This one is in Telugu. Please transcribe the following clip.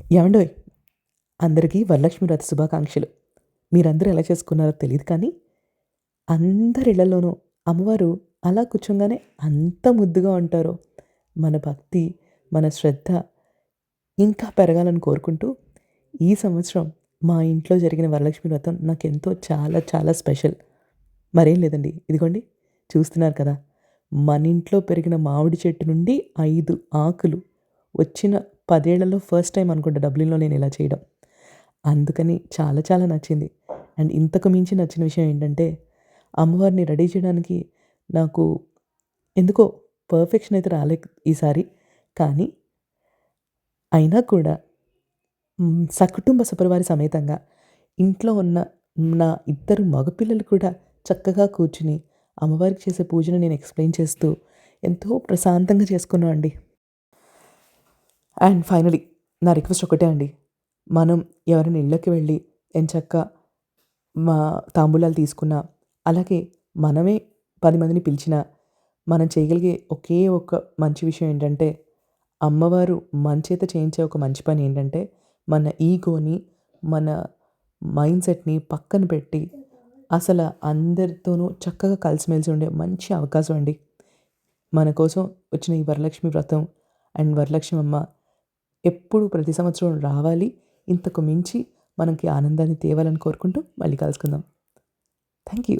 ఏవండోయ్! అందరికీ వరలక్ష్మి వ్రత శుభాకాంక్షలు. మీరందరూ ఎలా చేసుకున్నారో తెలీదు కానీ, అందరి ఇళ్లలోనూ అమ్మవారు అలా కూర్చోంగానే అంత ముద్దుగా ఉంటారో, మన భక్తి, మన శ్రద్ధ ఇంకా పెరగాలని కోరుకుంటూ, ఈ సంవత్సరం మా ఇంట్లో జరిగిన వరలక్ష్మి వ్రతం నాకెంతో చాలా చాలా స్పెషల్. మరేం లేదండి. ఇదిగోండి చూస్తున్నారు కదా! మన ఇంట్లో పెరిగిన మామిడి చెట్టు నుండి 5 ఆకులు వచ్చిన 10 ఏళ్లలో ఫస్ట్ టైమ్ అనుకుంటా డబ్లిన్‌లో నేనిలా చేయడం. అందుకని చాలా చాలా నచ్చింది. అండ్ ఇంతకు మించి నచ్చిన విషయం ఏంటంటే, అమ్మవారిని రెడీ చేయడానికి నాకు ఎందుకో పర్ఫెక్షన్ అయితే రాలే ఈసారి. కానీ అయినా కూడా సకుటుంబ సపరివార సమేతంగా ఇంట్లో ఉన్న నా ఇద్దరు మగపిల్లలు కూడా చక్కగా కూర్చుని అమ్మవారికి చేసే పూజను నేను ఎక్స్‌ప్లెయిన్ చేస్తూ ఎంతో ప్రశాంతంగా చేసుకున్నాం అండి. అండ్ ఫైనల్లీ నా రిక్వెస్ట్ ఒకటే అండి. మనం ఎవరైనా ఇళ్ళకి వెళ్ళి ఎంచక్కా మా తాంబూలాలు తీసుకున్నా, అలాగే మనమే 10 మందిని పిలిచినా, మనం చేయగలిగే ఒకే ఒక్క మంచి విషయం ఏంటంటే, అమ్మవారు మన చేత చేయించే ఒక మంచి పని ఏంటంటే, మన ఈగోని, మన మైండ్‌సెట్‌ని పక్కన పెట్టి, అసల అందరితోనూ చక్కగా కలిసిమెలిసి ఉండే మంచి అవకాశం అండి. మన కోసం వచ్చిన ఈ వరలక్ష్మి వ్రతం అండ్ వరలక్ష్మమ్మ ఎప్పుడు ప్రతి సంవత్సరం రావాలి. ఇంతకు మించి మనకి ఆనందాన్ని తేవాలని కోరుకుంటూ మళ్ళీ కలుసుకుందాం. Thank you.